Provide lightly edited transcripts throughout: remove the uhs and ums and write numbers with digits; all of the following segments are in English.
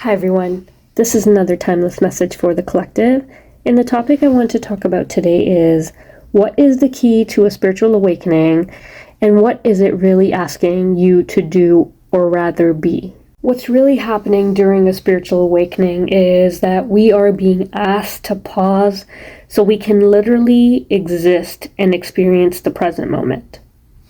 Hi everyone, this is another timeless message for the collective, and the topic I want to talk about today is what is the key to a spiritual awakening, and what is it really asking you to do or rather be? What's really happening during a spiritual awakening is that we are being asked to pause so we can literally exist and experience the present moment.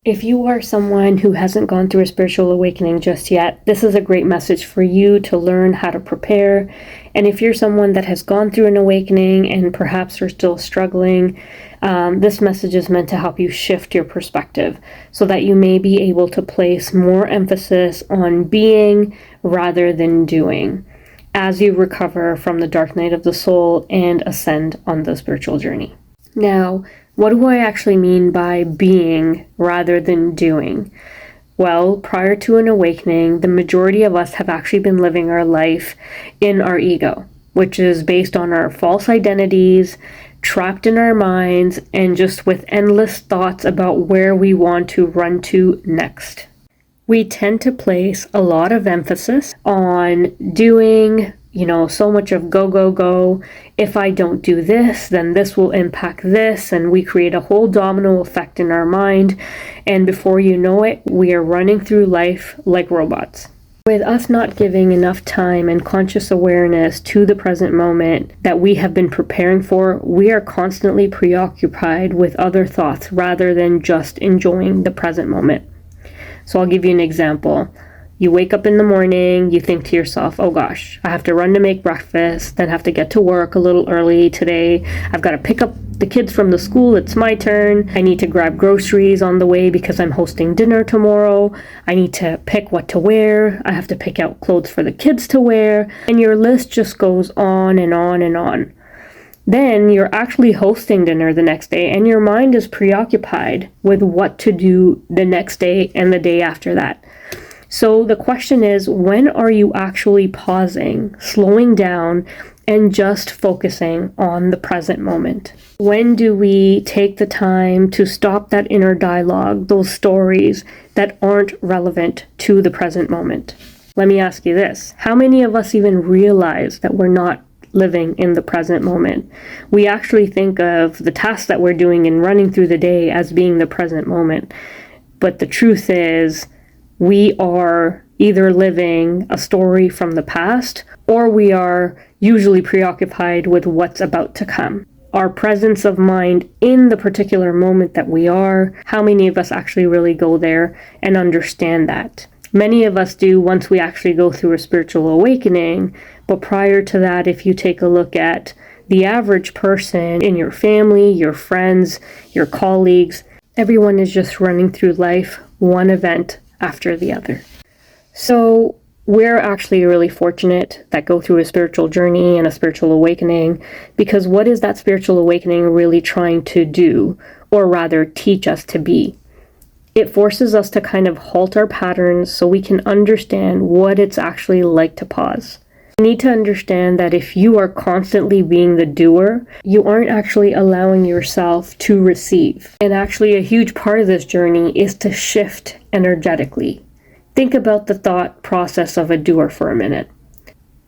If you are someone who hasn't gone through a spiritual awakening just yet, this is a great message for you to learn how to prepare. And if you're someone that has gone through an awakening and perhaps are still struggling, this message is meant to help you shift your perspective so that you may be able to place more emphasis on being rather than doing as you recover from the dark night of the soul and ascend on the spiritual journey. Now, what do I actually mean by being rather than doing? Well, prior to an awakening, the majority of us have actually been living our life in our ego, which is based on our false identities, trapped in our minds, and just with endless thoughts about where we want to run to next. We tend to place a lot of emphasis on doing, so much of go, go, go. If I don't do this, then this will impact this. And we create a whole domino effect in our mind. And before you know it, we are running through life like robots. With us not giving enough time and conscious awareness to the present moment that we have been preparing for, we are constantly preoccupied with other thoughts rather than just enjoying the present moment. So I'll give you an example. You wake up in the morning, you think to yourself, oh gosh, I have to run to make breakfast, then have to get to work a little early today. I've got to pick up the kids from the school, it's my turn. I need to grab groceries on the way because I'm hosting dinner tomorrow. I need to pick what to wear. I have to pick out clothes for the kids to wear. And your list just goes on and on and on. Then you're actually hosting dinner the next day and your mind is preoccupied with what to do the next day and the day after that. So the question is, when are you actually pausing, slowing down, and just focusing on the present moment? When do we take the time to stop that inner dialogue, those stories that aren't relevant to the present moment? Let me ask you this. How many of us even realize that we're not living in the present moment? We actually think of the tasks that we're doing and running through the day as being the present moment. But the truth is, we are either living a story from the past, or we are usually preoccupied with what's about to come. Our presence of mind in the particular moment that we are, how many of us actually really go there and understand that? Many of us do once we actually go through a spiritual awakening, but prior to that, if you take a look at the average person in your family, your friends, your colleagues, everyone is just running through life, one event after the other. So we're actually really fortunate that go through a spiritual journey and a spiritual awakening, because what is that spiritual awakening really trying to do, or rather teach us to be? It forces us to kind of halt our patterns so we can understand what it's actually like to pause. You need to understand that if you are constantly being the doer, you aren't actually allowing yourself to receive. And actually a huge part of this journey is to shift energetically. Think about the thought process of a doer for a minute.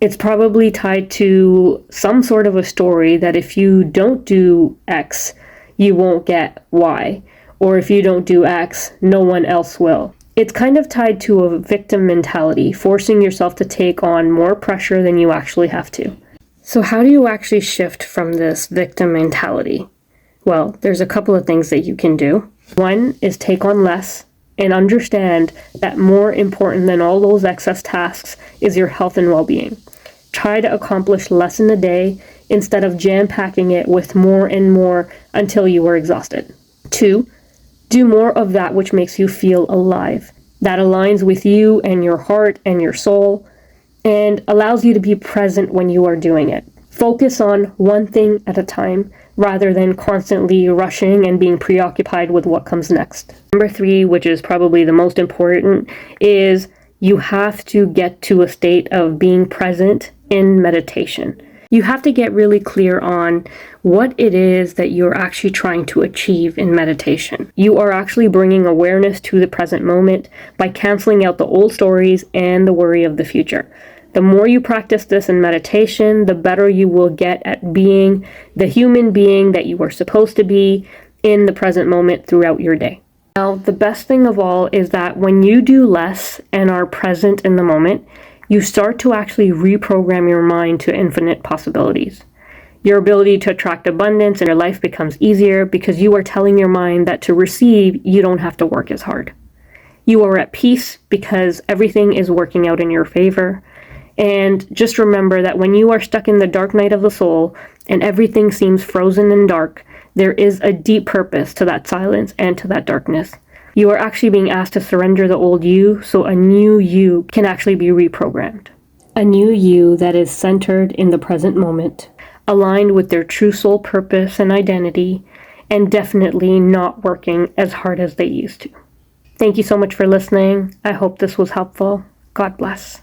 It's probably tied to some sort of a story that if you don't do X, you won't get Y. Or if you don't do X, no one else will. It's kind of tied to a victim mentality, forcing yourself to take on more pressure than you actually have to. So how do you actually shift from this victim mentality? Well, there's a couple of things that you can do. One is take on less and understand that more important than all those excess tasks is your health and well-being. Try to accomplish less in a day instead of jam-packing it with more and more until you are exhausted. 2, do more of that which makes you feel alive. That aligns with you and your heart and your soul and allows you to be present when you are doing it. Focus on one thing at a time rather than constantly rushing and being preoccupied with what comes next. Number 3, which is probably the most important, is you have to get to a state of being present in meditation. You have to get really clear on what it is that you're actually trying to achieve in meditation. You are actually bringing awareness to the present moment by canceling out the old stories and the worry of the future. The more you practice this in meditation, the better you will get at being the human being that you are supposed to be in the present moment throughout your day. Now, the best thing of all is that when you do less and are present in the moment, you start to actually reprogram your mind to infinite possibilities. Your ability to attract abundance in your life becomes easier because you are telling your mind that to receive, you don't have to work as hard. You are at peace because everything is working out in your favor. And just remember that when you are stuck in the dark night of the soul and everything seems frozen and dark, there is a deep purpose to that silence and to that darkness. You are actually being asked to surrender the old you so a new you can actually be reprogrammed. A new you that is centered in the present moment, aligned with their true soul purpose and identity, and definitely not working as hard as they used to. Thank you so much for listening. I hope this was helpful. God bless.